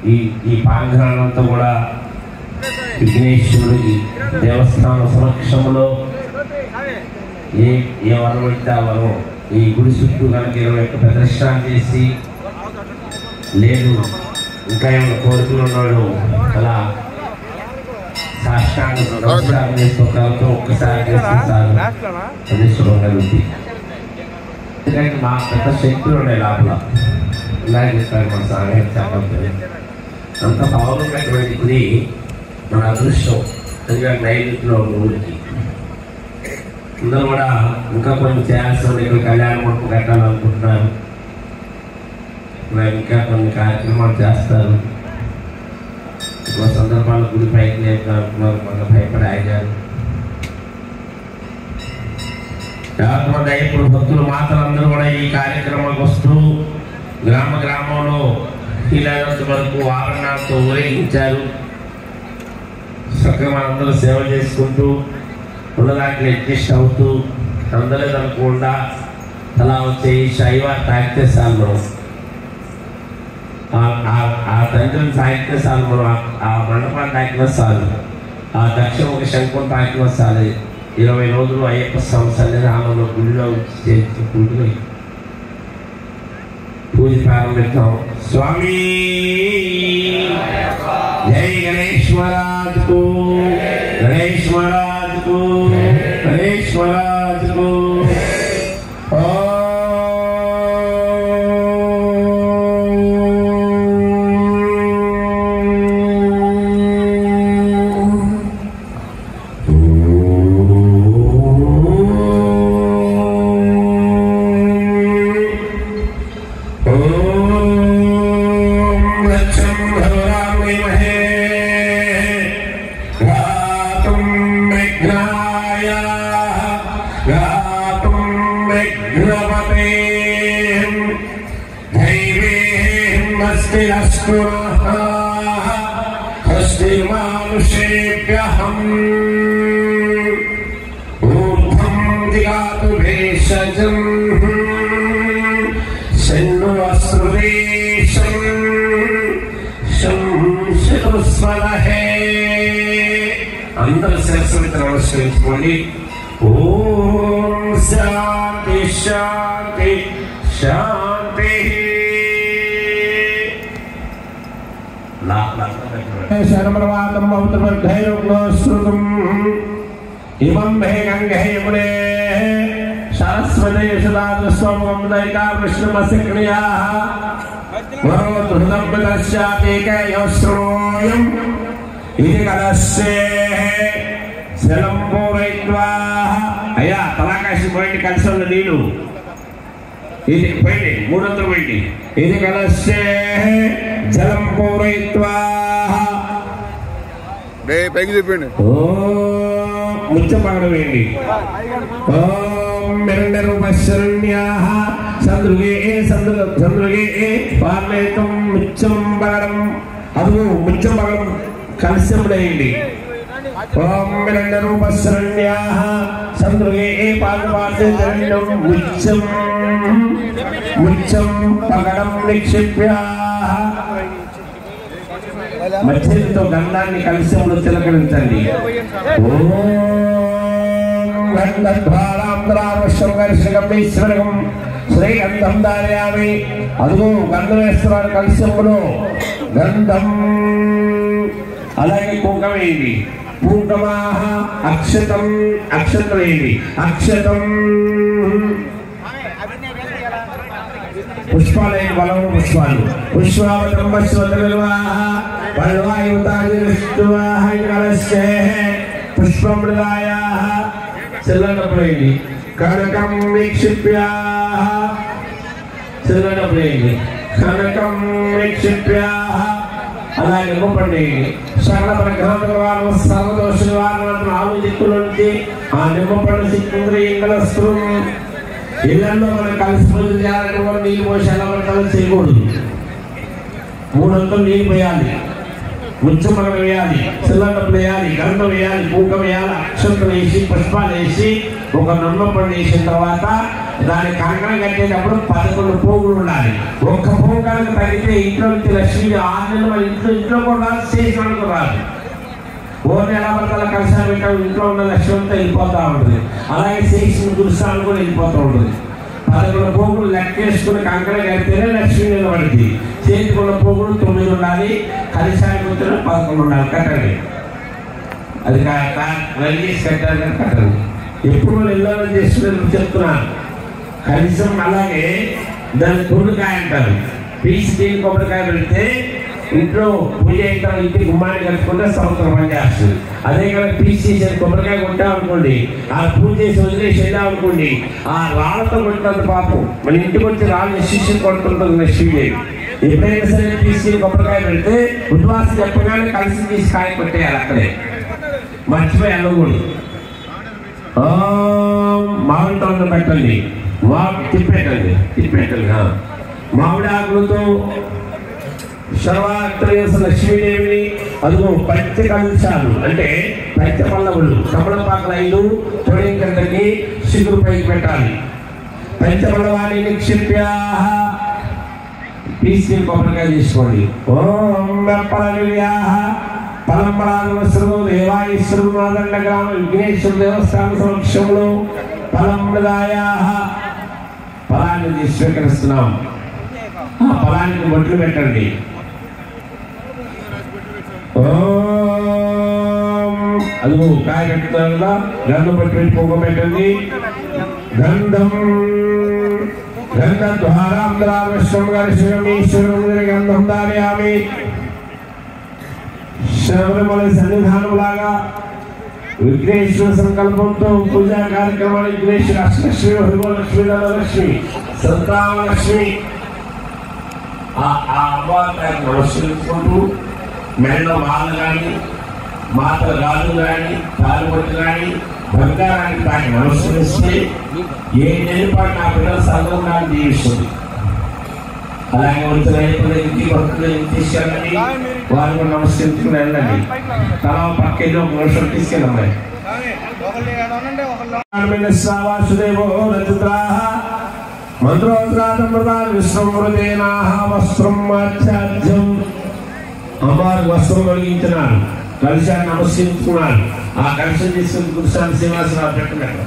ఈ ప్రాంగణంతా కూడా విఘ్నేశ్వరుడి దేవస్థాన సమక్షంలో ఏ వరం అయితే ఆ వరం ఈ గుడి చుట్టూ కనుక 21 ప్రదర్శన చేసి లేదు ఇంకా ఏమైనా కోరికలు ఉన్నాడు అలా సాష్టాంగ నమస్కారం చేసుకోగలతో ఒక్కసారి చేసుకోగలుగుతుంది. ఎందుకంటే మా పెద్ద శక్తులు ఉన్నాయి లోపల. ఇలాగే చెప్పారు మన సాంఘిక చెప్పలేదు. అంత పౌరున్నటువంటి గుడి మన అదృష్టం. ఎందుకంటే నైరుతిలో ఊరికి అందరూ కూడా ఇంకా కొన్ని చేయాల్సి ఉంది. ఇక్కడ కళ్యాణ మండపం కట్టాలనుకుంటున్నారు. ఇంకా కొన్ని కార్యక్రమాలు చేస్తారు. ఒక సందర్భాల్లో గుడి పైకి లేపుతున్నారు. మన భయపడి ఆగారు. చాలా ఇప్పుడు భక్తులు మాత్రం అందరూ కూడా ఈ కార్యక్రమాలకు వస్తూ గ్రామంలో ఇలాంటి వరకు ఆభరణాలతో ఊరేగించారు. చక్కగా మనందరూ సేవ చేసుకుంటూ ఉన్నదాంట్లో అడ్జస్ట్ అవుతూ అందరూ అనుకోకుండా అలా వచ్చే ఈ శైవ తాకితేసాలు ఆ తండ్రిని తాకితే చాలు, మనం ఆ మండపాన్ని తాకినా చాలు, ఆ దక్షిణ శంకుని తాకినా చాలు. 20 రోజులు అయ్యప్ప స్వామి సన్నిధానంలో గుడిలో చేసి పూజ ప్రారంభిద్దాం. స్వామి జై గణేష్ మహారాజ్ కు, గణేష్ మహారాజ్ కు, గణేష్ మహారాజ్ కు. అందరూ శిరస్సుని నమస్కరించుకోండి. ఓం శాంతి శాంతి శాంతి. శరమరవాతం భౌతమర్ధైర్గోశ్రుతం ఇమం మే గంగే యమునే సరస్వతే సుధాస్వమదైకా విష్ణుమసిక్రియా వరోధృతస్యాతేకయోశ్రోయం ఇది కలస్సే జలం పూరయిత్వా. అయ్యా తలాకాశి పోయింది కలిసి నీళ్ళు ఇది పోయింది 300 పోయింది. ఇది కలస్సే జలం పూరయిత్వా. పైకి చెప్పండి. ముత్యం పగడం వేయండి. ఓం మెరండరూపశరణ్యాః చంద్రుగే చంద్రుగే పార్లేతం ముత్యం పగడం. అదుగు ముత్యం పగడం కలశముడేయండి. ఓం మెరండరూపశరణ్యాః చంద్రుగే పార్లేతం ముత్యం ముత్యం పగడం నిక్షిప్య. మధ్యతో గంధాన్ని కలశంలో తిలకరించండి. ఓం శ్రీగంధం ధారయామి. అదుగో గంధం వేస్తున్నారు కలశంలో. గంధం అలాగే కుంకం వేయండి. కుంకమాహ అక్షతం అక్షతం వేయండి. అక్షతం పుష్పాలయ బలము పుష్పాలు పుష్పమృదాయ చెల్లనప్పుడైంది. కనకం వీక్షిప్య చెల్లనప్పుడైంది. కనకం వీక్షిప్య అలాగే గొప్పండి. సకల ప్రగ్రహాలు సర్వదోష నివారణ 4 దిక్కుల నుంచి ఆ నిమ్మపండు సిక్కుంద్రీకలస్తు. ఇళ్లలో మనం కలిసి పూజ చేయాలంటే నీళ్ళు పోసి ఎలా కలిసి చేయకూడదు. 3 వంతులు నీళ్ళు పోయాలి. ముచ్చమరం వేయాలి, సిల్లండలు వేయాలి, గంధం వేయాలి, కుంకం వేయాలి, అక్షంతలు వేసి పుష్పాలు వేసి ఒక నమ్మపండు వేసిన తర్వాత దాని కంకణం కట్టేటప్పుడు 11 పోగులు ఉండాలి. ఒక్క పోగు కనుక తగ్గితే ఇంట్లో నుంచి లక్ష్మి 6 నెలలు మన ఇంట్లో కూడా రాదు, చేసినందుకు రాదు. ఓన్లీ ఎలా పడతా కలిసి పెట్టాం, ఇంట్లో ఉన్న లక్ష్మి అంతా వెళ్ళిపోతూ ఉంటుంది. అలాగే చేసిన దుర్స్థానం కూడా వెళ్ళిపోతూ ఉంటుంది. 11 పోగులు లెక్కేసుకుని కంకణం కడితేనే లక్ష్మి నిలబడింది. చేతికున్న పోగులు 9 ఉండాలి, కలిసానికి వచ్చిన 11 ఉండాలి. కట్టండి, అది రైల్వేస్ కట్టాలి కానీ కట్టండి. ఎప్పుడు ఎల్లో చేస్తున్నట్టు చెప్తున్నాను. కనీసం అలాగే దాన్ని తొండుకాయ అంటారు. పీసి తీని కొబ్బరికాయ పెడితే ఇంట్లో పూజ అయిన ఇంటి గుమ్మాన్ని కలుపుకుంటే సంవత్సరం పని చేస్తుంది. అదే కదా పీసి కొబ్బరికాయ కొట్టాం అనుకోండి, ఆ పూజ చేసి వదిలేసి వెళ్ళాం అనుకోండి, ఆ రాళ్ళతో కొట్టినంత పాపం మన ఇంటికి వచ్చి రాళ్ళు శిష్యు కొడుతుంటుంది లక్ష్మీదేవి. ఎప్పుడైనా సరే పీసి కొబ్బరికాయ పెడితే ఉద్వాసం చెప్పగానే కలిసి తీసి కాయ కొట్టేయాలి. అక్కడే మర్చిపోయి వెళ్ళకూడదు. మామిడి తోట పెట్టండి, తిప్పెట్టండి. మామిడి ఆకులతో సర్వాత్రేయస లక్ష్మీదేవిని అదుగో పంచకంశాలు అంటే పంచపల్లవులు కమలపాకలు 5 తొడింకంటకి సిగురు పైకి పెట్టాలి. పంచపల్లవాన్ని నిక్షిప్య పీసి కొబ్బరికాయ తీసుకోండి. ఓం పలంబరాశ్రము దేవాశ్వరుడు మాదండ గ్రామ విఘ్నేశ్వర దేవస్థాన సమక్షంలో ఫలాన్ని స్వీకరిస్తున్నాం. ఆ ఫలానికి బొట్లు పెట్టండి. అదిగో కాయ పెట్టుతారు కదా, గంధం బొట్టు పెట్టి పొగ పెట్టండి. గంధం గంధం దాయామి. శబరిమల సన్నిధానం లాగా విఘ్నేశ్వర సంకల్పంతో పూజా కార్యక్రమాలు విఘ్నేశ్వర అష్టలక్ష్మి, హృదయలక్ష్మి, ధనలక్ష్మి, సంతానలక్ష్మి ఆ అమ్మవారిని నమస్కరించుకుంటూ మెడలో మాల కానీ మాత గాజు కానీ తాలిబొట్టు కానీ బంగారానికి దాన్ని నమస్కరిస్తే ఏ నేర్పాటు నా పిల్లల సందర్భాన్ని జీవిస్తుంది. అలాగే వచ్చిన ఇంటి భక్తులు తీసుకెళ్ళండి, వారు కూడా నమస్కరించుకుని వెళ్ళండి. తల పక్కన ఒక నిమిషం తీసుకెళ్ళండి. అమ్మవారికి వస్త్రం కలిగించినారు, కలిశాన్ని నమస్కరించుకున్నారు. ఆ కలిసి తీసుకుని గురుశాంతి శ్రీనివాసరావు పెట్టినట్టు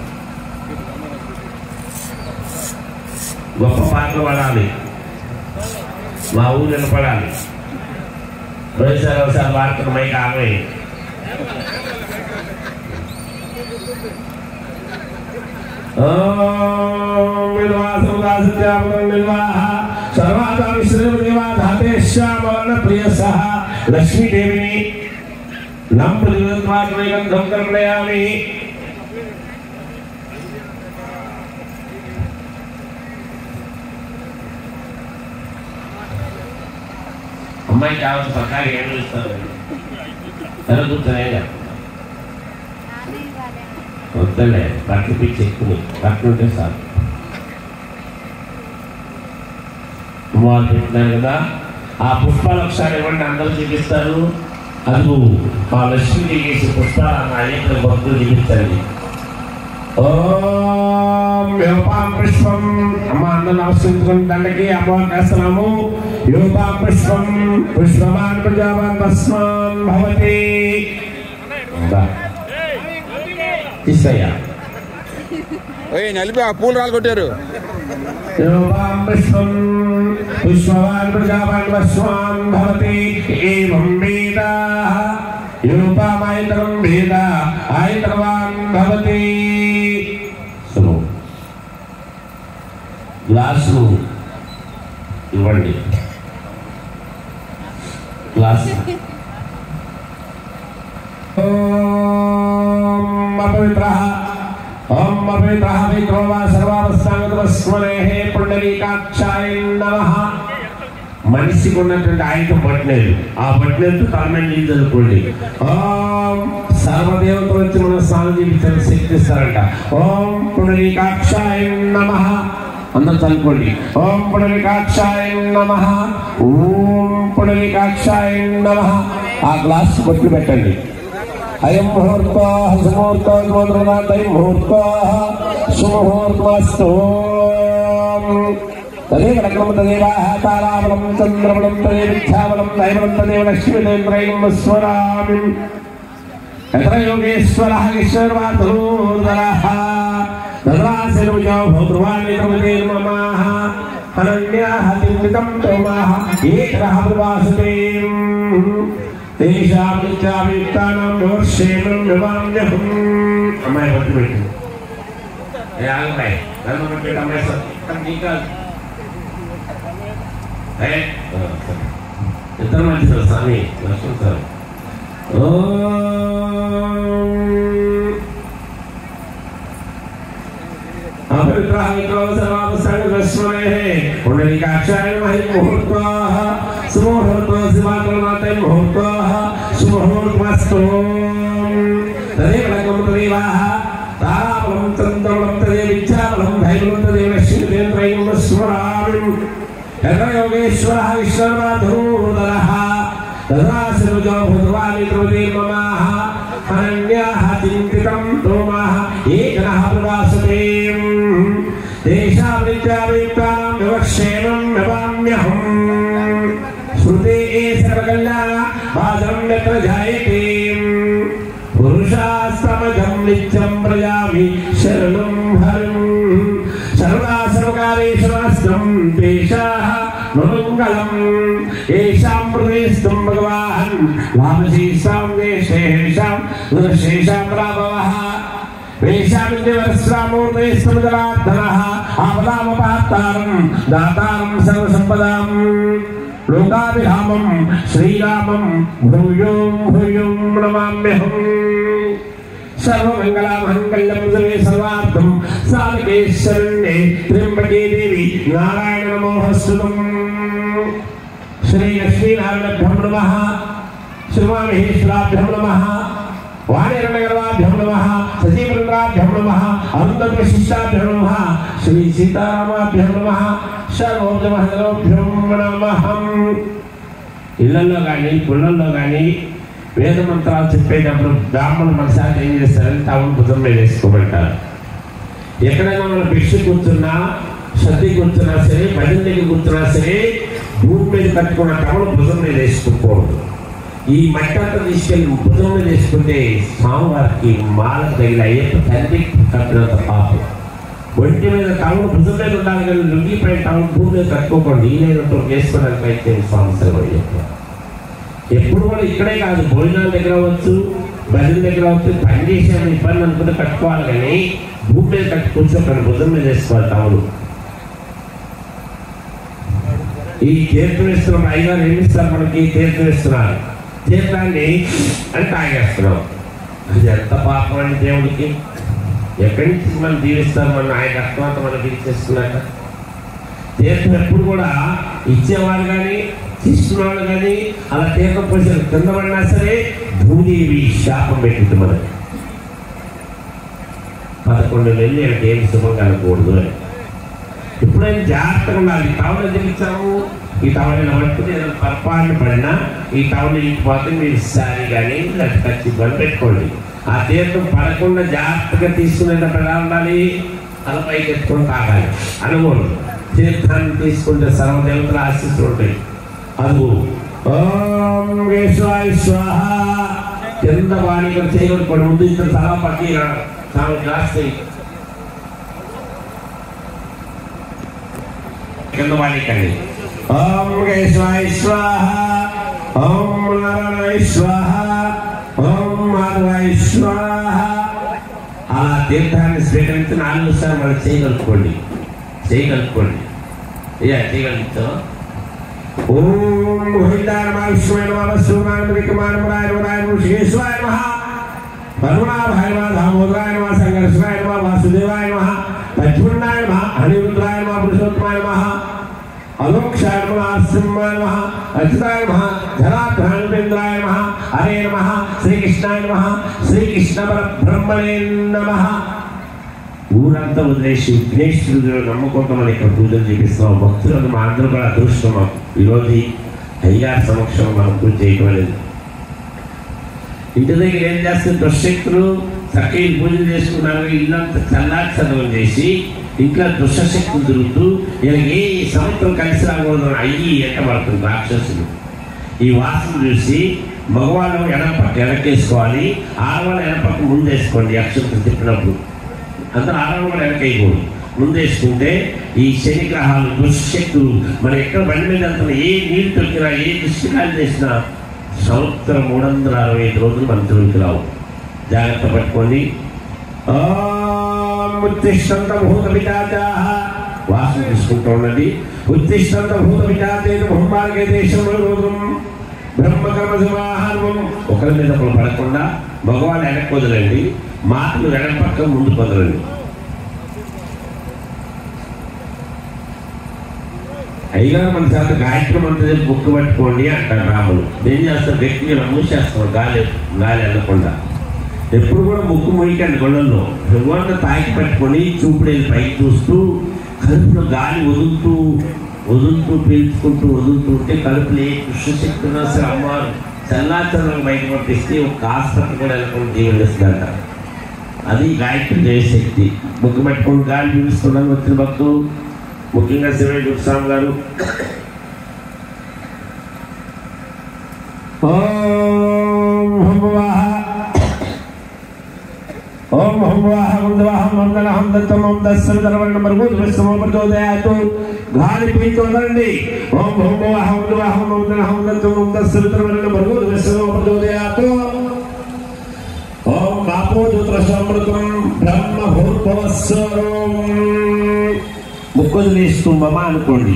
గొప్ప పాత్ర పడాలి, మా ఊరు నిలబడాలి. ఒకసారి వార్తలు మైకి ఆమె లక్ష్మీదేవిని నంపయామి. అమ్మాయి కావచ్చు పక్కాగా ఏమి ఇస్తారు ఎలా కూర్చొని వద్దలే బట్టలు పిచ్చి ఎక్కువ బట్టలు ఉంటే సార్ వాళ్ళు పెట్టినారు కదా. ఆ పుష్పాలు ఒకసారి ఇవ్వండి, అందరూ చూపిస్తారు. అది మా లక్ష్మి చేసే పుష్పాలు అనేక భక్తులు చూపించండి. పుష్పం అమ్మ అందరూ నమస్కరించుకుని దండకి అమ్మవారికి వేస్తున్నాము. యోగా పుష్పం పుష్పవాన్ ప్రజావాన్ భస్మాన్ భవతి. తీసయ్యా నలిపి ఆ పూలు రాలు కొట్టారు. పుష్పం పుష్పవాన్ ప్రజావాన్ భస్మాన్ భవతి. ఏవం వేద యోపామాయతరం వేద ఆయతరవాన్ భవతి. గ్లాసు ఇవ్వండి, గ్లాసు. ఓం అపవిత్రః ఓం అపవిత్రః విక్రమ సర్వావస్థాంగస్మరేః పుండరీకాక్షాయ నమః. మనిషికి ఉన్నటువంటి ఆయనతో పట్టినది, ఆ పట్టినట్టు తలమైన నీళ్ళు చదువుకోండి. ఓం సర్వదేవతలు వచ్చి మనం స్నానం చేయించాలని శక్తిస్తారంట. ఓం పుండరీకాక్షాయ నమః. అందరూ చదువుకోండి. ఓం పునరికాక్షాయ నమః, ఓం పునరికాక్షాయ నమః. ఆ గ్లాస్ కొట్లు పెట్టండి. అయం ముహూర్త సుముహూర్త ముహూర్త సుముహూర్తమస్తు. తదేవ లగ్నం తదేవ తారాబలం చంద్రబలం తదేవ విద్యాబలం దైవబలం తదేవ లక్ష్మీదేంద్రయం స్వరామి. యత్ర యోగేశ్వరః ఈశ్వరవాదోదరః తద్రాశిరుజో భూద్రువాణి మమాః అనన్యాః తిమితం తోమాః ఏకః ప్రవాసతే. తేషాం నిత్యావిత్తానాం యోర్షేమం వివామ్యహం. అమ్మాయి పట్టు పెట్టు. ఆగమ్మాయి నన్ను పట్టు. అమ్మాయి సార్ ఇద్దరు మంచిది స్వామి లక్ష్మణ్ సార్. పునరికాక్షాయ ముహూర్తాః సుముహూర్తః శివాకర్ణాతై ముహూర్తాః సుముహూర్తమస్తు. తదేవ లగ్నం తదేవ తారాబలం చంద్రబలం తదేవ విద్యాబలం దైవబలం తదేవ లక్ష్మీదేంద్రయం స్మరామి. యత్ర యోగేశ్వరః ఈశ్వరవాదోదరః తద్రాశిరుజో భూద్రువాణి మమాః అనన్యాః చింతితం తోమాః ఏకః ప్రవాసతే. తేషాం నిత్యావిత్తానాం వివక్షేమం వివామ్యహం. శ్రుతే సర్వకల్యాణ బాధం యత్ర జాయతే. పురుషాస్తమజం నిత్యం ప్రజామి శరణం హరిం. సర్వదా సర్వకారేషు నాస్తం తేషాః మంగళం. ఏషాం ప్రదేశం భగవాన్ లాభశేషాం దేశేషాం దృశేషాం రాఘవః. వేషామింద్రవస్రామూర్తేస్తమజలార్దనః ఆపదామపహర్తారం దాతారం సర్వసంపదాం. లోకాభిరామం శ్రీరామం భూయోం భూయోం నమామ్యహం. సర్వమంగళమాంగళ్యం శివే సర్వార్థం సాధకే శరణ్యే త్ర్యంబకే దేవి నారాయణ నమోస్తుతం. శ్రీ లక్ష్మీనారాయణభ్యం నమః, శ్రీమహేశ్వరాభ్యం నమః, వాణిరణగర్వాభ్యం నమః, సజీవరుద్రాభ్యం నమః, అరుంధవశిష్టాభ్యం నమః, శ్రీ సీతారామాభ్యం నమః, సర్వోజమహదోభ్యం నమః. ఇళ్లలో కానీ పుల్లల్లో కానీ వేద మంత్రాలు చెప్పేటప్పుడు బ్రాహ్మణులు మనసారి ఏం చేస్తారని టవల్ భుజం మీద వేసుకోమంటారు. ఎక్కడైనా మనం భిక్ష కూర్చున్నా, సద్ది కూర్చున్నా సరే, భజన దగ్గర కూర్చున్నా సరే, భూమి మీద కట్టుకున్న టవల్ భుజం మీద వేసుకోకూడదు. ఈ మట్టి అంతా తీసుకెళ్ళి భుజం మీద వేసుకుంటే స్వామివారికి మాల తగిలి అయ్యప్ప తండ్రి కట్టినంత పాపం. ఒంటి మీద టవల్ భుజం మీద ఉండాలి కానీ లుంగి పైన టవల్ భూమి మీద కట్టుకోకండి. ఈ లేదంటూ వేసుకోవడానికి అయితే స్వామి అయ్యప్ప. ఎప్పుడు కూడా ఇక్కడే కాదు, భోజనాల దగ్గర అవ్వచ్చు, భజన దగ్గర అవ్వచ్చు, పని చేసే ఇబ్బంది అనుకుంటే కట్టుకోవాలి కానీ భూమి మీద కట్టి కూర్చోకండి, భుజం మీద వేసుకోవాలి టవలు. ఈ తీర్థం ఇస్తున్నాం, అయ్యగారు ఏమిస్తారు మనకి? తీర్థం ఇస్తున్నారు. తీర్థాన్ని అని తాగేస్తున్నాం. అది ఎంత పాపం అండి దేవుడికి. ఎక్కడి నుంచి మనం దీవిస్తారు? మన ఆయన రక్తమంతా మనం తీర్చేస్తున్నాక. తీర్థం ఎప్పుడు కూడా ఇచ్చేవాళ్ళు కానీ తీసుకున్నవాళ్ళు కానీ అలా తీర్థం పోసిన కింద పడినా సరే భూదేవి శాపం పెట్టింది మనకి. 11 నెలలు అంటే ఏమి శుభం కలగకూడదు అని. ఎప్పుడైనా జాగ్రత్తగా ఉండాలి. ఈ టవల్ ఎందుకు ఇచ్చాము? ఈ టవల్ పట్టుకుని ఏదైనా పొరపాటున పడినా ఈ టవల్ ఇంటిపోతే మీరు సారీ కానీ ఖర్చు ఇబ్బంది పెట్టుకోండి. ఆ తీర్థం పడకుండా జాగ్రత్తగా తీసుకునేటప్పుడు ఎలా ఉండాలి? అలా పైకి ఎత్తుకొని తాగాలి అనకూడదు. తీర్థాన్ని తీసుకుంటే సర్వదేవతల ఆశీస్సులు ఉంటాయి. అదుగు ఓం కేశవాయ స్వాహ. కింద వాణికలు చేయగలుగుకోండి. ముందు ఇద్దరు తలా పట్టి గ్లాస్ కింద వాణికండి. ఓం కేశవాయ స్వాహ, ఓం నారాయణాయ స్వాహ, ఓం మాధవాయ స్వాహ. అలా తీర్థాన్ని స్వీకరించి 4 సార్లు మనం చేయగలుగుకోండి. చేయగలుగుతాం. ఓం గోవిందాయ నమః, విష్ణువే నమః, వసుదేవాయ నమః, విక్రమాయ నమః, రాయణాయ నమః, శేషవాయ నమః, పద్మనాభాయ నమః, దామోదరాయ నమః, సంకర్షణాయ నమః, వాసుదేవాయ నమః, లక్ష్మణాయ నమః, అనిరుద్ధాయ నమః, పురుషోత్తమాయ నమః, అలోక్షాయ నమః, సింహాయ నమః, అచ్యుతాయ నమః, ధరాధ్రాయ నమః, హరే నమః, శ్రీకృష్ణాయ నమః, శ్రీకృష్ణ పరబ్రహ్మణే నమః. ఊరంతా వదిలేసి విఘ్నేశ్వరుడు నమ్ముకుంటాం మనం ఇక్కడ పూజలు చేపిస్తున్నాం. భక్తులను మా అందరూ కూడా అదృష్టం. ఈరోజు అయ్యారు సమక్షం మనం పూజ చేయటం అనేది. ఇంటి దగ్గర ఏం చేస్తుంది, దుష్టశక్తులు చక్కగా పూజలు చేసుకున్నారు, ఇల్లంతా చల్లాచలం చేసి ఇంట్లో దుష్టశక్తులు తిరుగుతూ వీళ్ళకి ఏ సంవత్సరం కలిసి రాకూడదు అయ్యి ఎంటబడుతుంది రాక్షసులు. ఈ వాసన చూసి మగవాళ్ళు ఎడపక్క వెనకేసుకోవాలి, ఆడవాళ్ళు ఎడపక్క ముందేసుకోండి. అక్షంతలు తిప్పినప్పుడు అందరూ ఆడవాళ్ళు కూడా వెనకేయకూడదు, ముందేసుకుంటే ఈ శనిగ్రహాలు దుష్టశక్తులు మన ఎక్కడ బండి మీద వెళ్తున్నా, ఏ నీళ్ళు తొక్కినా, ఏ దుష్టికాలు చేసినా సంవత్సరం 365 రోజులు మన తిరుగుకి రావు. జాగ్రత్త పట్టుకోండి. ఉత్తిష్టంత భూత విచాచాః వాసన తీసుకుంటూ ఉండండి. ఉత్తిష్టంత భూత విచాచేత బ్రహ్మార్గే దేశంలో రోజం బ్రహ్మకర్మ సమాహారం. ఒకరి మీద ఒకరు పడకుండా మగవాళ్ళు వెనక్కి వదలండి, మాటలు వెనక పక్క ముందుకు వదలండి. అయ్యగారు మన చేత గాయత్రి మంత్రం బుక్ పట్టుకోండి అంటారు రాములు. ఏం చేస్తారు, వ్యక్తి మూసేస్తారు గాలి వెళ్ళకుండా. ఎప్పుడు కూడా ముక్కు మూయకండి గొడవల్లో. భగవంతుడు తాకి పట్టుకొని చూపుడేది పైకి చూస్తూ కడుపులో గాలి వదులుతూ పీల్చుకుంటూ వదులుతూ ఉంటే కడుపులో ఏ కృష్ణశక్తి ఉన్నా సరే అమ్మవారు చల్లాచలం బయట పంపిస్తే ఒక హాస్పిటల్ కూడా వెళ్ళకుండా జీవనిస్తుందంట. అది గాయత్రి జయశక్తి. ముక్కు పెట్టుకొని గాలి పీల్చుకోవడానికి వచ్చిన భక్తులు, ముఖ్యంగా శివయ్య గురుస్వామి గారు ఓం హంవాహం వందవాహం వందనహం దత్తమం దస్సర్వర్ణం భర్గోద్విశ్వమో ప్రచోదయాతు. గాలి పీల్చోదండి. ఓం హంవాహం వందవాహం వందనహం దత్తమం దస్సర్వర్ణం భర్గోద్విశ్వమో ప్రచోదయాతు. ఓం కాపోజుత్రసమృతం బ్రహ్మ భూర్భువస్వరం. ముక్కుదిలేస్తూ మమ అనుకోండి.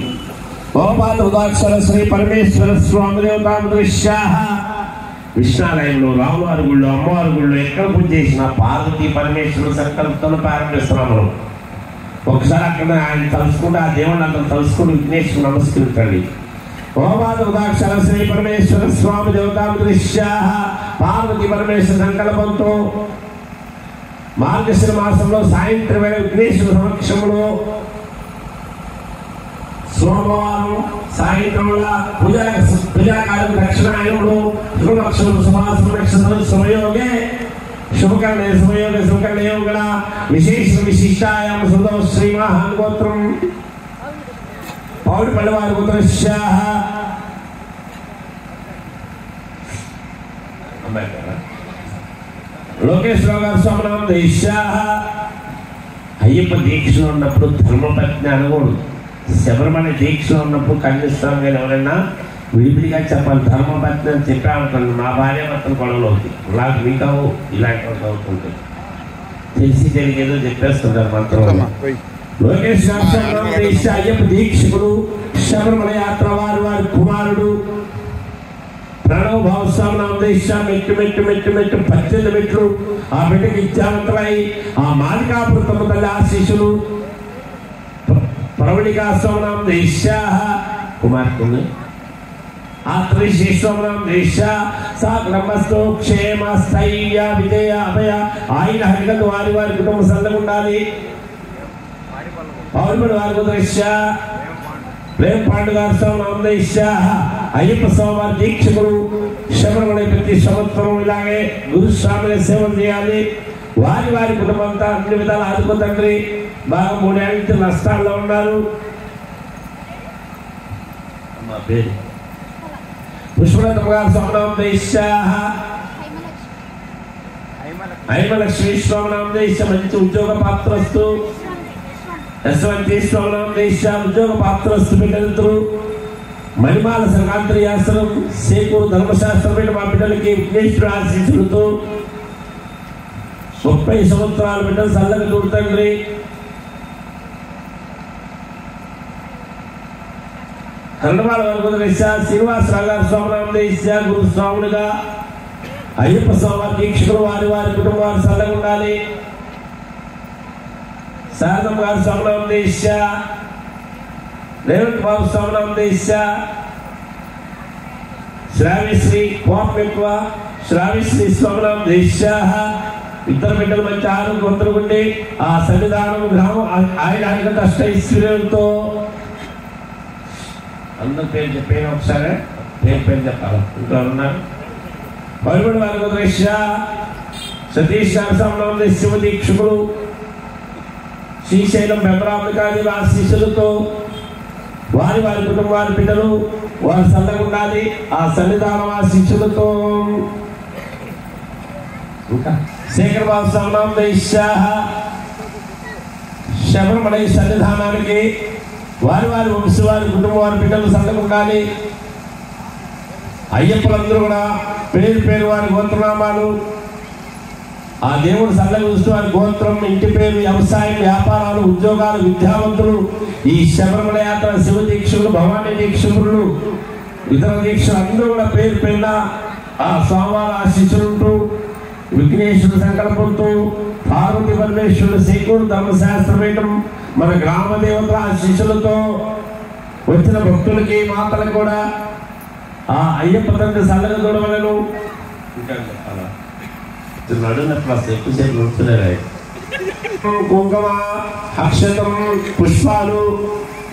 ఓపాద ఉదాక్షర శ్రీ పరమేశ్వర స్వామి దేవతామృష్యాః. విష్ణాలయంలో, రామువారి గుళ్ళో, అమ్మవారి గుళ్ళో ఎక్కడ పూజ చేసినా పార్వతీ పరమేశ్వరుడు సంకల్పంతో ప్రారంభిస్తున్నాం మనం. ఒకసారి అక్కడ ఆయన తలుసుకుంటే, ఆ దేవుడిని అతను తలుసుకుని విఘ్నేశ్వరుడు నమస్కరించండి. ఓపాద ఉదాక్షర శ్రీ పరమేశ్వర స్వామి దేవతామృష్యాః. పార్వతీ పరమేశ్వర సంకల్పంతో మార్గశిర మాసంలో సాయంత్రం వేళ విఘ్నేశ్వర సమక్షంలో సోమవారం సాయంత్రం పూజాకాలం దక్షిణాయనంలో శుభలక్షణం సుభాసం నక్షత్రం సమయోగే శుభకర్ణే సమయోగ శుభకర్ణయోగ విశిష్టాయాం సుదో శ్రీ మహాగోత్రం పౌడి పల్లవారి గోత్రస్యాః. లోకేశ్వర గారు స్వామినామ దేశ్యాః. అయ్యప్ప దీక్షలో ఉన్నప్పుడు ధర్మపత్ని అనకూడదు. శబరిమల దీక్షలో ఉన్నప్పుడు కన్యస్వామి గారు ఎవరైనా విడివిడిగా చెప్పాలి. ధర్మపత్ని అని చెప్పామనుకోండి, మా భార్య భర్తలు గొడవలు అవుతాయి. నాకు మీకావు ఇలాంటి వాళ్ళు అవుతుంటాయి. తెలిసి తెలియదో చెప్పేస్తుంటారు మంత్రం. లోకేశ్వర స్వామినామ దేశ అయ్యప్ప దీక్షకుడు, శబరిమల యాత్ర వారి కుమారుడు ప్రణవ్ భావస్వామినామ దేశ మెట్టు 18 మెట్లు ఆ బిడ్డకి ఇచ్చామంతమై ఆ మాలికాపురతమ్మ తల్లి ఆశీస్సులు ప్రవళికా స్వామినామ దేశ కుమార్తెను ఆ శ్రీశ్రీస్వామినామ దేశ సాగ్రమస్తో క్షేమ స్థైర్య విజయ అభయ ఆయన హరిగలు వారి కుటుంబ సల్లగా ఉండాలి. పౌర్ణమి వారి దృశ్య ప్రేమ పాండుగారు స్వామినామ దేశ అయ్యప్ప స్వామివారి దీక్షకుడు శబరిమల ప్రతి సంవత్సరం ఇలాగే గురుస్వామిని సేవలు చేయాలి. వారి కుటుంబంతో అన్ని విధాలు ఆదుకో తండ్రి. బాగా 3 ఏళ్ళ నుంచి నష్టాల్లో ఉన్నారు. మా పేరు పుష్పరత్నం గారు స్వామినామ దేశ హైమలక్ష్మి స్వామినామ దేశ మంచి ఉద్యోగ పాత్రస్తు. యశ్వంతి స్వామినామ దేశ ఉద్యోగ పాత్రస్తు బిడ్డలిద్దరు. మణిమాల సంగాంతర్యాసనం సేకూరు ధర్మశాస్త్రం మా బిడ్డలకి విఘ్నేశ్వరుడు ఆశీస్సులతో 30 సంవత్సరాల బిడ్డలు చల్లగా చూడుతండ్రి. కన్నవాళ్ళ వరకు శ్రీనివాసరావు గారు స్వామినామ దేశ గురుస్వాములుగా అయ్యప్ప స్వామి దీక్షకులు వారి కుటుంబం వారు చల్లగా ఉండాలి. శారదమ్మ గారు స్వామినామ దేశ, రేవంత్ బాబు స్వామినామ దేశ, శ్రావ్యశ్రీ కోపం ఎక్కువ శ్రావ్యశ్రీ స్వామినామ దేశ ఇద్దరు బిడ్డలు మంచి ఆరోగ్యవంతులు ఉండి ఆ సన్నిధానం గ్రామం ఆయన అష్టైశ్వర్యంతో అందరి పేరు చెప్పాను. ఒకసారి పేరు చెప్పాలి. ఇంకా ఉన్నారు పరుగుడు వారి దృశ్య సతీష్ నరసింహ శివదీక్షకుడు శ్రీశైలం భ్రమరాంబికాది వారి శిష్యులతో వారి కుటుంబ వారి బిడ్డలు వారి సల్లగా ఉండాలి. ఆ సన్నిధానం ఆ శిష్యులతో ఇంకా శేఖర్ బాబు సల్లాం శబరిమల సన్నిధానానికి వారి వంశ వారి కుటుంబం వారి బిడ్డలు సల్లగా ఉండాలి. అయ్యప్పలందరూ కూడా పేరు వారి గోత్రనామాలు ఆ దేవుడు సల్లగా చూస్తూ వారి గోత్రం, ఇంటి పేరు, వ్యవసాయం, వ్యాపారాలు, ఉద్యోగాలు, విద్యావంతులు, ఈ శబరిమల యాత్ర శివ దీక్షకులు, భవానీ దీక్షకులు, ఇతర దీక్షలు అందరూ కూడా పేరున ఆ స్వామివారి ఆశీస్సులుంటూ విఘ్నేశ్వరుడు సంకల్పంతో పార్వతి పరమేశ్వరుడు శేఖరుడు ధర్మశాస్త్రపీఠం మన గ్రామ దేవత ఆశీస్సులతో వచ్చిన భక్తులకి మాతలకు కూడా ఆ అయ్యప్ప తండ్రి సల్లగా చూడవలను. కుంకుమ, అక్షతం, పుష్పాలు,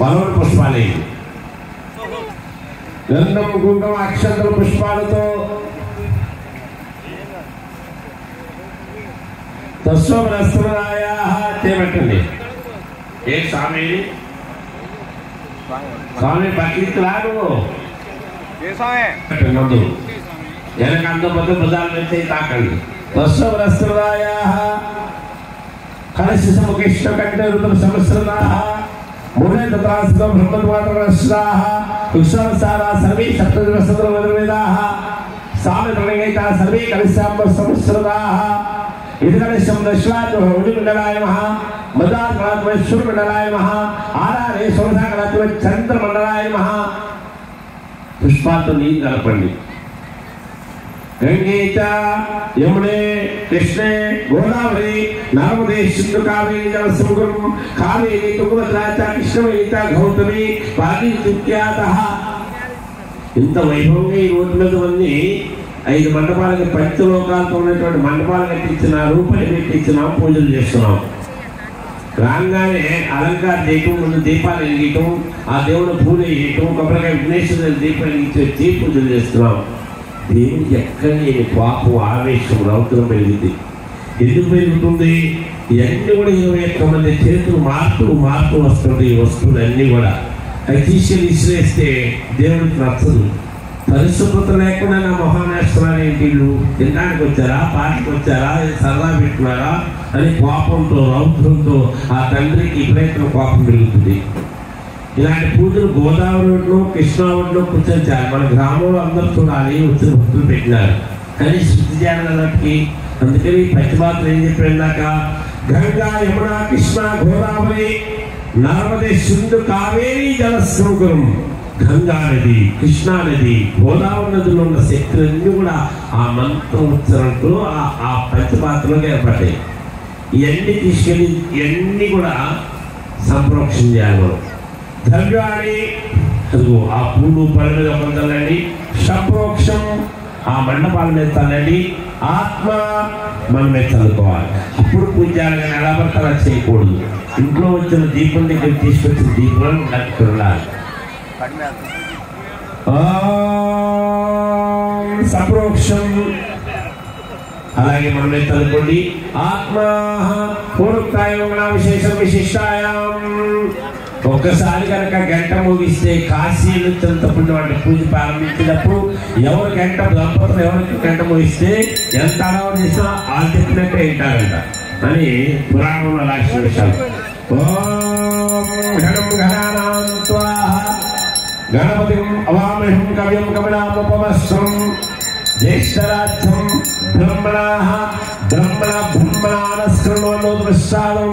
పలవటి పుష్పాలే గంధం, కుంకుమ, అక్షతలు, పుష్పాలతో తస్వరస్తరాయ చేపట్టండి. ఏ స్వామి బకెట్ రాదు వెనక అందపోతే భుజాల నుంచి తాకండి. తస్వరస్తరాయ కలశ సముఖిష్ట కంటే ఋతుల సంవత్సరా మూఢే తత్రాసితం బ్రహ్మద్వాటరస్రాః కుక్షరసారా సర్వే సప్తదివసంతర వదర్వేదాః సామి ప్రణయైతా సర్వే కలశాంబ సంవత్సరాః ఇదకలశం దశ్వాతో ఉడిమండలాయ నమః మదాత్మనాత్మ సూర్యమండలాయ నమః ఆరారే సోమసాకరాత్మ చంద్రమండలాయ నమః. పుష్పాలతో నీళ్ళు కలపండి. గంగే చ యమునే కృష్ణే గోదావరి నర్మదే సింధు కావేరి జల సంగమం కావేరి తుంగభద్రా చ కృష్ణవేణి చ గౌతమి భాగీరథ్యాతః. ఇంత వైభవంగా ఈ రోడ్డు మీద మంది 5 మండపాలకి పంచలోకాలతో ఉన్నటువంటి మండపాలు కట్టించిన రూపాయలు పెట్టించినాం, పూజలు చేస్తున్నాం. రాగానే అలంకార చేయటం, ముందు దీపాలు వెలిగించటం, ఆ దేవుడు పూజ చేయటం, కొబ్బరికాయ విఘ్నేశ్వరుడు దీపం వెలిగించి వచ్చి పూజలు చేస్తున్నాం. దేవుడికి ఎక్కడ లేని పాపం, ఆవేశం, రౌద్రం పెరిగింది. ఎందుకు పెరుగుతుంది? ఇవన్నీ కూడా 21 మంది చేతులు మారుతూ వస్తుంది. ఈ వస్తువులు అన్నీ కూడా అవి తీసుకెళ్ళి విసిరేస్తే దేవుడికి నచ్చదు. పరిశుభ్రత లేకుండా నా మొహానేస్తున్నారు ఏంటి, వీళ్ళు తినడానికి వచ్చారా, పాటకు వచ్చారా, సరదా పెట్టుకున్నారా అని కోపంతో, రౌద్రంతో ఆ తండ్రికి విపరీతం కోపం పెరుగుతుంది. ఇలాంటి పూజలు గోదావరి ఒడ్లో, కృష్ణా ఒడ్లో కూర్చొంచాలి. మన గ్రామంలో అందరూ చూడాలి, వచ్చిన భక్తులు పెట్టినారు. కానీ శుద్ధి చేయాలన్నప్పటికీ అందుకని పంచపాత్రలు ఏం చెప్పినాక గంగా, యమున, కృష్ణ, గోదావరి, నర్మదే, సింధు, కావేరీ జల సంగమం. గంగా నది, కృష్ణా నది, గోదావరి నదిలో ఉన్న శక్తులన్నీ కూడా ఆ మంత్రం ఉచ్చరణతో ఆ పంచపాత్రలోకి ఏర్పడ్డాయి. ఇవన్నీ తీసుకెళ్ళి ఇవన్నీ కూడా సంప్రోక్షణ చేయాలి. మనం ద్రవ్యాన్ని అదిగో ఆ పూలు పళ్ళ మీద ఒక చల్లండి, సంప్రోక్షం ఆ మండపాల మీద చల్లండి, ఆత్మ మన మీద చల్లుకోవాలి. అప్పుడు పూజాలు కానీ ఎలా పడితే అలా చేయకూడదు. ఇంట్లో వచ్చిన దీపం దగ్గర తీసుకొచ్చిన దీపం నచ్చుకు ఉండాలి. సంప్రోక్షం అలాగే మన మీద చల్లుకోండి. ఆత్మ పూర్వక్తాయం విశేషం విశిష్టాయం. ఒక్కసారి కనుక గంట ముగిస్తే కాశీ నుంచి అంతప్పుడు వాటి పూజ ప్రారంభించినప్పుడు ఎవరు గంట దంపతులు ఎవరికి గంట ముగిస్తే ఎంత అడవ చేసినా వాళ్ళు చెప్పినట్టే వింటారంట అని పురాణంలో రాసిన విషయాలు. గణపతి అవామహం కవ్యం కమలాముపమస్తం జ్యేష్ఠరాజ్యం బ్రహ్మణానస్కృణో దృశ్యాలం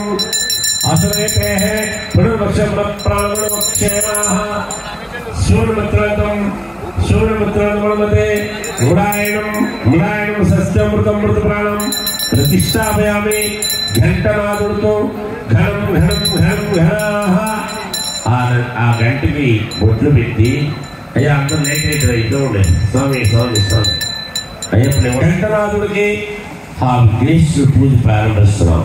అసురేతే సూర్యమిత్రమతే ముడాయనం సస్యమృతం మృత ప్రాణం ప్రతిష్టాపయామి. ఘంటనాదుడితో ఘనం ఘనం ఘనం ఘనాః ఆ గంటకి బొట్లు పెట్టి అయ్యా అందరూ లేట్ అవుతుంది. ఇదో ఉండే స్వామి స్వామి స్వామి అయ్యప్ప ఘంటనాథుడికి ఆ విఘ్నేశ్వరుడు పూజ ప్రారంభిస్తున్నాం.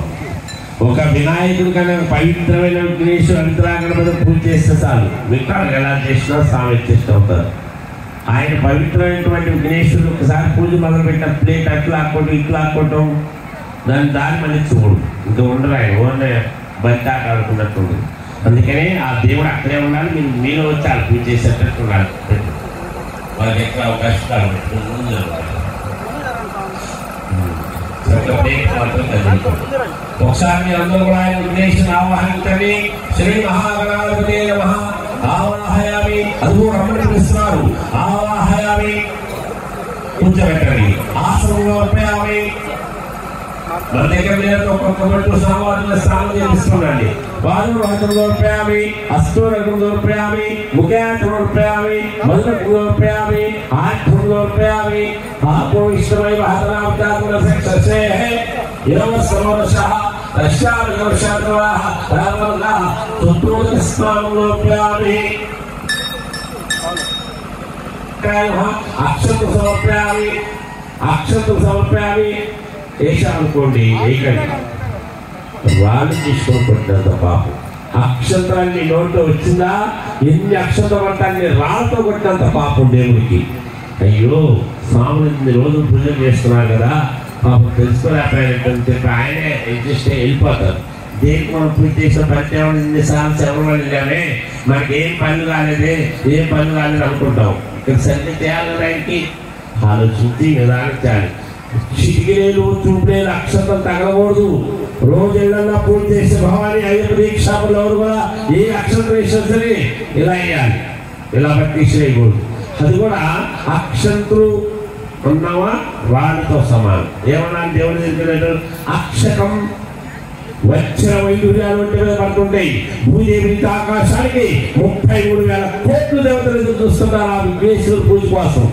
ఒక వినాయకుడి కన్నా పవిత్రమైన విఘ్నేశ్వరుడు అంతరాగణపతి పూజ చేస్తే చాలు, విగ్రహాలు ఎలా చేసినా స్వామి ఇష్టం అవుతారు. ఆయన పవిత్రమైనటువంటి విఘ్నేశ్వరుడు ఒకసారి పూజ మొదలుపెట్టిన ప్లేట్ అట్లా ఆక్కోవటం ఇట్లా ఆక్కోవటం, దాని మళ్ళీ చూడు ఇంకా ఉండరు. ఆయన ఓన్లీ బయట ఆడుకున్నట్టు ఉంటుంది. అందుకనే ఆ దేవుడు అక్కడే ఉండాలి, మీరు మీలో వచ్చి వాళ్ళు పూజ చేసేటట్టు ఉండాలి. వాళ్ళకి ఎక్కడ అవకాశం ఒకసారి మీరు అందరూ కూడా ఆయన విఘ్నేశ్వరుని ఆవాహించండి. శ్రీ మహాగణాధిపతే నమః ఆవాహయామి. అదుగో రమ్మని పిలుస్తున్నారు. ఆవాహయామి. కూర్చోబెట్టండి. ఆసనంలో ఉపయామి. మన దగ్గర లేదు ఒక్కొక్క సామాజిక స్థానం చేపిస్తున్నాండి. వాదుర్వాదుర్పయామి, అస్తూరగుర్పయామి, ముఖ్యాతుర్పయామి, మధురగుర్పయామి, ఆఠుర్పయామి, ఆపో ఇష్టమై మహతనావతారసే ఇరవస్సమోరషః రష్యావర్షాద్వాః రామర్గః తుత్రోస్మానుపయామి. అక్షతు సమర్పయామి. అక్షతు సమర్పయామి. వేసామనుకోండి, వేయకండి. వాళ్ళు తీసుకొని కొట్టినంత పాపం. అక్షంతరాన్ని నోట్లో వచ్చిందా, ఎన్ని అక్షంతం పట్టాన్ని రాళ్ళతో కొట్టినంత పాపం దేవుడికి. అయ్యో స్వామిని రోజు పూజ చేస్తున్నారు కదా, పాపం తెలుసుకోలేకపోయినట్టు చెప్పి ఆయనే అడ్జస్ట్ వెళ్ళిపోతారు. దేనికి మనం పూజ చేసిన ప్రత్యేకం ఎన్నిసార్లు శవరం వెళ్ళామే, మనకి ఏం పనులు కాలేదే, ఏం పనులు కాలేదు అనుకుంటాం. ఇక్కడ సరిగ్గా చేయాలి కదా, ఆయనకి ఆలోచించి నిదానించాలి. చిటికినేలు చూపులేలు అక్షతం తగలకూడదు. రోజు ఇళ్ళన్నా పూజ చేసే భవాని అయ్యప్ప దీక్షాపులు ఎవరు కూడా ఏ అక్షరం వేసినా సరే ఇలా వేయాలి, ఇలా పట్టించి వేయకూడదు. అది కూడా అక్షంతులు ఉన్నావా వాటితో సమానం. ఏమన్నా దేవుని దగ్గర అక్షకం వచ్చిన వైద్యులు ఒంటి మీద పడుతుంటాయి. భూదేవి ఆకాశానికి 33,000 కోట్ల దేవతలు ఎదురు చూస్తున్నారు ఆ విఘ్నేశ్వరుడు పూజ కోసం.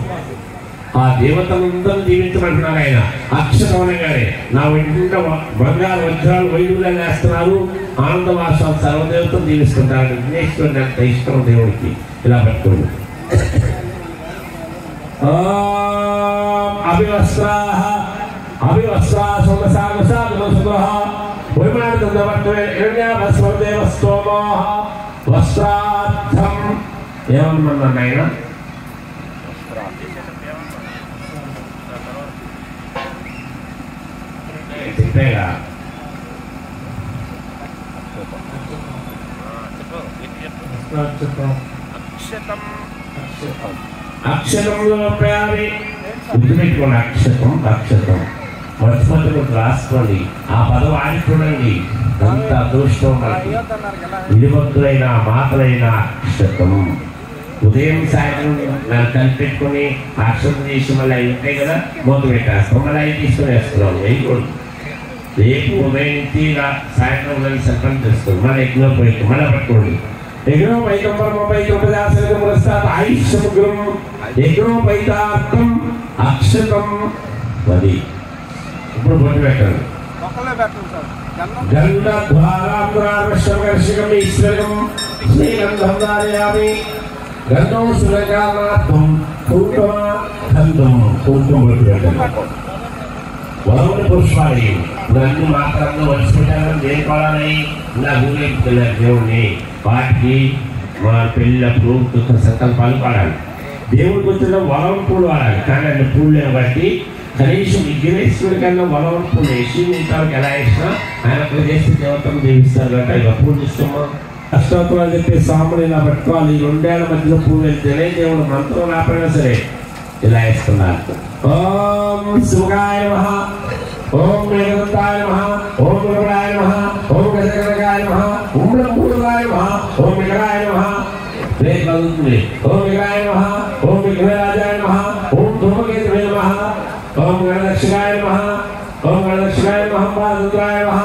ఆ దేవతలందరూ జీవించమంటున్నారు ఆయన. అక్షరమనగానే నా ఇంటింట బంగారు వజ్రాలు వైద్యులు వేస్తున్నారు. ఆనందవాసాలు సర్వదేవతలు జీవిస్తుంటారు. విఘ్నేశ్వరుడు అంత ఇష్టం దేవుడికి. ఇలా పట్టుకోండి. అభివస్త్రాః అభివస్త్రాః సమసాగసాగమసుః వైమానదండవత్వేర్యాభస్వదేవస్తోమోః వస్త్రార్థం. ఏమన్నాడు ఆయన? చెప్పేగా అక్షతంలో ఉపయామి. గుర్తుపెట్టుకోండి, అక్షతం అక్షతం మర్చిపోతే రాసుకోండి. ఆ పదం ఆడి చూడండి, ఎంత అదృష్టం మనకి. ఇరుభక్తులైన మాతలైన అక్షతం. ఉదయం సాయంత్రం నన్ను కలిపెట్టుకుని అక్షతం చేసి మళ్ళీ అవి ఉంటాయి కదా, మూత పెట్టేస్తాం. మళ్ళీ అవి తీసుకుని వేస్తున్నాం. వేయకూడదు. రేపు ఉదయం నుంచి సాయంత్రం వెళ్ళి సర్పం చేస్తుంది. మళ్ళీ ఎగ్నో పోయి మళ్ళీ పట్టుకోండి. ఎగ్నో పైతంపరమపైతంపదాసరిస్తాత్ ఆయుష్యముగ్రం ఎగ్నో పైతార్థం అక్షతం. అది ఇప్పుడు బొట్టు పెట్టండి. గంధ ద్వారాంధ్రార్షకం ఈశ్వరం శ్రీగంధం ధారయామి. గంధం సురకానార్థం కుంకుమ గంధం కుంకుమ బొట్టు పెట్టండి. వరముని పుష్పాలు అన్ని మాత్రంలో వచ్చిపెట్టాలని దేనికోవాలని ఇలా ఊరేపుతున్నారు దేవుడిని. వాటికి మా పెళ్ళప్పుడు సంకల్పాలు పాడాలి. దేవుడికి వచ్చిన వరం పూలు వాడాలి. కానీ అన్ని పూలు బట్టి కనీసం విఘ్నేశ్వరుడి కన్నా వరం పూలు వేసి మిగతాకి ఎలా వేసినా ఆయన అక్కడ చేసి దేవతను దీవిస్తారు కాబట్టి ఇక పూజిస్తామా. అష్టోత్తరాలు చెప్పే స్వాములు ఇలా పట్టుకోవాలి. ఈ 2 ఏళ్ల మధ్యలో పూలు వెళ్తేనే దేవుడు మంత్రం రాకపోయినా సరే ఇలా వేస్తున్నారు. ఓం శివాయ నమః, ఓం మేఘదంతాయ నమః, ఓం గురుడాయ నమః, ఓం గజగణకాయ నమః, ఓం లంబూడాయ నమః, ఓం విగ్రహాయ నమః. రేపు చదువుతుంది. ఓం విగ్రహాయ నమః, ఓం విఘ్నరాజాయ నమః, ఓం ధూమకేతువే నమః, ఓం గణదక్షిణాయ నమః, ఓం గణదక్షిణాయ నమః, పాదరుద్రాయ నమః,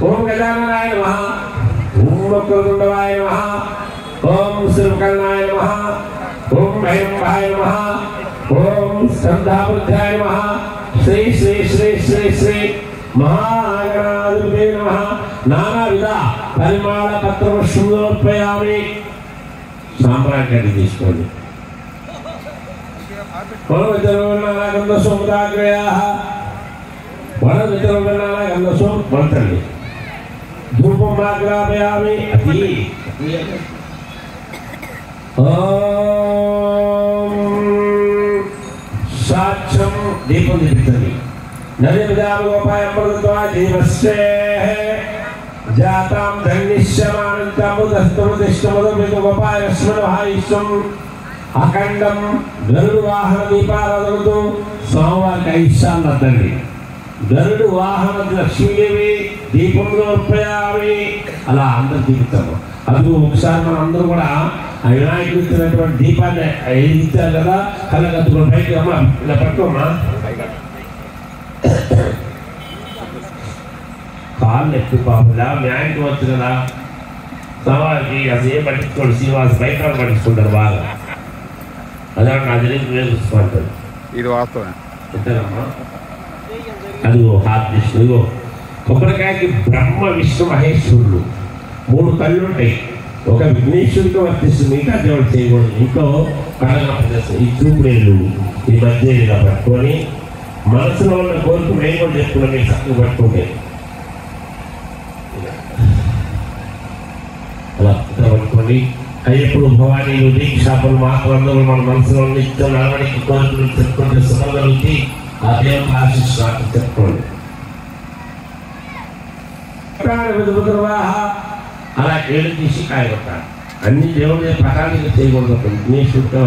ఓం గజాననాయ నమః, ఓం వక్రతుండవాయ నమః, ఓం శ్రీకర్ణాయ నమః, ఓం భైరవాయ నమః, ఓం స్కంధాబుద్ధాయ నమః, శ్రీ శ్రీ శ్రీ శ్రీ శ్రీ మహాగణాధిపతే నమః. నానావిధ పరిమాణ పత్రపుష్పయామి. సాంబ్రాజ్యాన్ని తీసుకోండి. మనం ఇతర వెళ్ళాలా గంధసం మంత్రండి ధూపం మాగ్రాపయామి అతి సాక్ష్యం దీపం దిగుతుంది నదిపదామోపాయమృత్వా జీవస్యే జాతాం ధన్నిష్యమానంతముదస్తముదిష్టముదమిగోపాయస్మనహాయిష్టం అఖండం గరుడు వాహన దీపారాధనతో స్వామివారికి 5 సార్లు అద్దండి. గరుడు వాహన లక్ష్మీదేవి దీపంలో ఉపయామి అలా అందరు దిగుతాము. అది ఒకసారి మనం అందరూ కూడా ఆ వినాయకుడు ఇచ్చినటువంటి దీపాన్ని ఇచ్చారు కదా కళ్ళగత్తుకుని పైకి అమ్మా ఇలా పట్టుకోమ్మా కాళ్ళు ఎక్కువ పాపలా న్యాయం వచ్చు కదా సవాళ్ళకి అసలు ఏం పట్టించుకోండి శ్రీనివాస బయట పట్టించుకుంటారు బాగా అదే నా తెలియదు చూసుకుంటారు ఇది వాస్తవం అంతేనమ్మా. అదిగో హాత్ ఇదిగో కొబ్బరికాయకి బ్రహ్మ విష్ణు మహేశ్వరుడు 3 కళ్ళు ఉంటాయి. ఒక విఘ్నేశ్వరుడికి వర్తిస్తుంది మిగతా దేవుడు చేయకూడదు. ఇంట్లో కళగా ఈ చూపులేళ్ళు ఈ మధ్య ఇలా పట్టుకొని మనసులో ఉన్న కోరిక మేము కూడా చెప్పుకున్నాం మీరు చక్కగా పట్టుకుంటే అలా పట్టుకోండి. అయ్యప్పుడు భవానీలు దీక్షాపలు మాత్రందరూ మన మనసులో నిత్యం నడవడికి కోరికలు చెప్పుకుంటే సుఖగలిగి ఆ దేవుడు ఆశిస్తున్నట్టు చెప్పుకోండి. అలా ఏళ్ళు తీసి కాయగొట్టాలి. అన్ని దేవుడి పటానికి చేయకూడదు. విఘ్నేశ్వరుడితో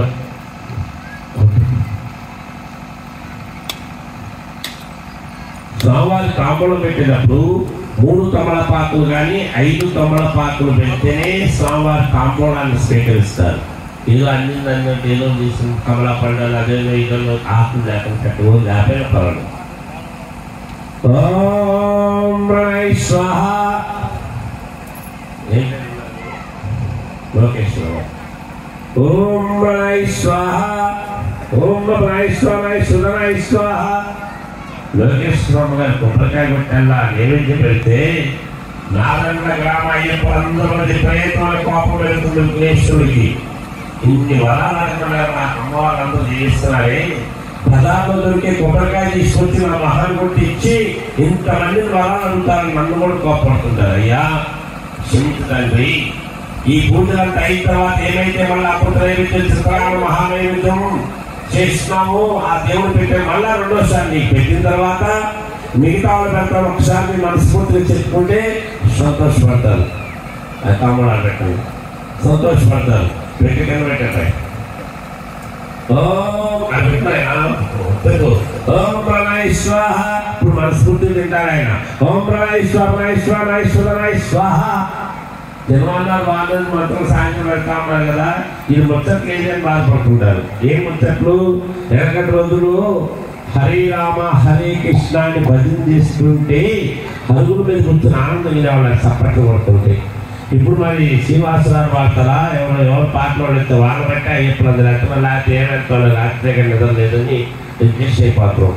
స్వామివారి తాంబూలం పెట్టేటప్పుడు 3 తమలపాకులు కానీ 5 తమలపాకులు పెడితేనే స్వామివారి తాంబూలాన్ని స్వీకరిస్తారు. ఏదో అన్ని ఏదో తీసుకుని కమలా పండుగ అదేదో ఇదో ఆకులు లేకుండా పెట్టకూడదు. లేకపోయినా పర్వాలేదు. ఓం రాయ్ స్వాహ లోకేశ్వర ఓం రాయ్ స్వాహ ఓం రాయ్ స్వాహ సుధరాయ్ స్వాహ. లోకేశ్వరమ్మ గారు కొబ్బరికాయ కొట్టల్లా నైవేద్యం పెడితే 4 గ్రామ అయ్యప్పందరూ ప్రయత్నాల కోపం పెడుతుంది విఘ్నేశ్వరుడికి. ఇన్ని వరాలు అనుకున్నారు నా అమ్మవాళ్ళందరూ చేస్తున్నారే ప్రధాన దొరికే కొబ్బరికాయ తీసుకొచ్చి నా మహాన్ కొట్టి ఇచ్చి ఇంతమంది వరాలు అడుగుతారు. నన్ను కూడా కోపడుతుంటారు. అయ్యా క్షమించండి. ఈ పూజలంతా అయిన తర్వాత ఏమైతే మళ్ళీ అప్పుడు నైవేద్యం చిత్రాల మహానైవేద్యం చేస్తున్నాము ఆ దేవుడు పెట్టే మళ్ళా 2వసారి నీకు పెట్టిన తర్వాత మిగతా వాళ్ళు పెడతారు. ఒకసారి మనస్ఫూర్తిగా చెప్పుకుంటే సంతోషపడతారు. తాంబూలాలు పెట్టండి సంతోషపడతారు. పెట్టికలు పెట్టండి. ఓం ప్రణాయ స్వాహ. ఇప్పుడు మనస్ఫూర్తి తింటాడు ఆయన. ఓం ప్రణాయ స్వాహ స్వాహ. జన్మన్నారు వాళ్ళని మొత్తం సాయంత్రం పెడతా ఉన్నారు కదా. ఈ ముచ్చట్లు ఏదైనా బాధపడుతుంటారు. ఏం ముచ్చట్లు? వెనకటి రోజులు హరిరామ హరే కృష్ణ అని భజన చేస్తుంటే అరుగుల మీద కూర్చొని ఆనందం వాళ్ళకి చప్పట్లు కొడుతుంటే ఇప్పుడు మరి శ్రీనివాసరావు వార్తలా ఎవరు పాటలు వాడితే వాళ్ళ బట్టి అయ్యప్పుడు అందరూ లేకపోతే ఏమంటే వాళ్ళు రాత్రి నిద్ర లేదని అడ్జస్ట్ అయిపోతాం.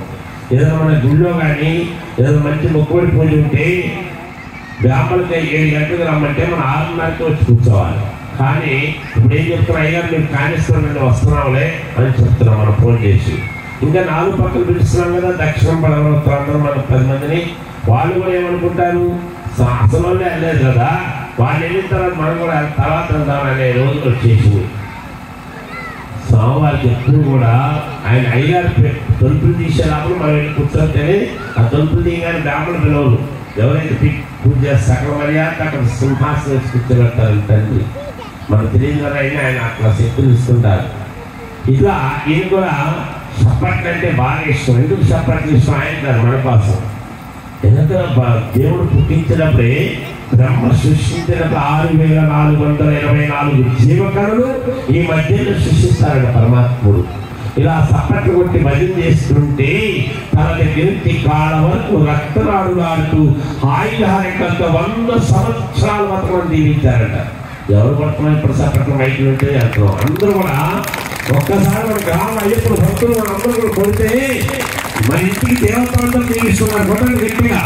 ఏదైనా మన గుళ్ళో కానీ ఏదైనా మంచి మొక్కుబడి పూజ ఉంటే బ్రాహ్మణులకి 7 గంటలకు రమ్మంటే మనం 6:30కి వచ్చి కూర్చోవాలి. కానీ ఇప్పుడు ఏం చెప్తున్నా అయ్యారు మీరు కానిస్తున్నాం నుండి వస్తున్నాంలే అని చెప్తున్నాం మనం ఫోన్ చేసి. ఇంకా 4 పక్కలు పిలుస్తున్నాం కదా దక్షిణం పడవలతో అందరూ మనం 10 మందిని. వాళ్ళు కూడా ఏమనుకుంటారు అసలు వాళ్ళే వెళ్ళలేదు కదా వాళ్ళు వెళ్ళిన తర్వాత మనం కూడా తర్వాత వెళ్దామనే రోజులు వచ్చేసింది. స్వామివారికి ఎప్పుడు కూడా ఆయన అయ్యారు తలుపులు తీసేటప్పుడు మనం వెళ్ళి కూర్చొని ఆ తలుపులు తీయగానే బ్రాహ్మణ పిలవలు ఎవరైతే పూజ చేస్తే సకల మర్యాద అక్కడ సింహాసనం వేసి కూర్చోబెడతారు తండ్రి. మనకు తెలియదు కదా అయినా ఆయన అట్లా శక్తులు ఇస్తుంటారు. ఇట్లా ఈయన కూడా చప్పట్లు అంటే బాగా ఇష్టం. ఎందుకు చప్పట్లు ఇష్టం? ఆయన కాదు మన కోసం. ఎందుకంటే దేవుడు పుట్టించినప్పుడే బ్రహ్మ సృష్టించినప్పుడు 6424 జీవకణులు ఈ మధ్యలో సృష్టిస్తారట పరమాత్ముడు. ఇలా చప్పట్లు కొట్టి భజన చేస్తుంటే తన దగ్గర కాళ్ళ వరకు రక్తనాడులాడుతూ ఆయుధారికంతో 100 సంవత్సరాల మాత్రం దీవించారట. ఎవరు పడుతున్నాం ఇప్పుడు చప్పట్లు మైకులు ఉంటే అంటారు. అందరూ కూడా ఒక్కసారి మన గ్రామ అయ్యప్పుడు భక్తులు మన అందరూ కూడా కొడితే మన ఇంటికి దేవతాంతం దీవిస్తున్నారు. కొట్టండి గట్టిగా.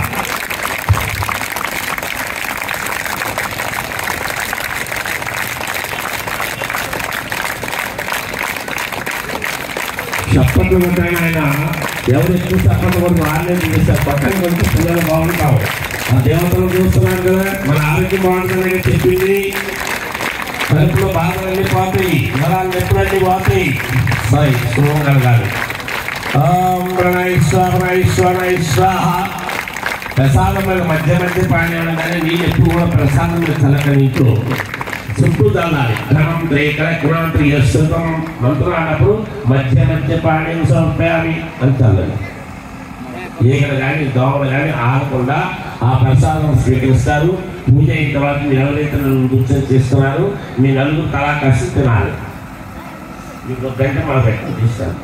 చప్పట్లు కొట్టాను ఆయన. ఎవరు ఎక్కువ చప్పట్లు కొడుతూ వాళ్ళే చూపిస్తారు. పక్కన కొంచెం పిల్లలు బాగుంటావు. ఆ దేవతలు చూస్తున్నారు కదా, మన ఆరోగ్యం బాగుంటుందని చెప్పింది. కడుపులో బాధలన్నీ పోతాయి, నరాలు ఎప్పుడన్నీ పోతాయి. సాయి సుమంగళ గారు ప్రసాదమైన మధ్య మధ్య పానీయాలు కానీ నీళ్ళు ఎప్పుడు కూడా ప్రసాదం చల్లక నీకు చుట్టూ చల్లాలి. క్రమం రేఖల గుణాంతరి యశ్వం మంత్రులు అన్నప్పుడు మధ్య మధ్య పానీయం సమర్పయాలి అని చల్లాలి. ఈగలు కానీ దోమలు కానీ ఆగకుండా ఆ ప్రసాదం స్వీకరిస్తారు. పూజ అయిన తర్వాత మీరు ఎవరైతే నన్ను కూర్చొని చేస్తున్నారు, మీ నలుగురు కళాకాశి తినాలి. మీకు 1 గంట మనం పెట్టండి ఇస్తాను.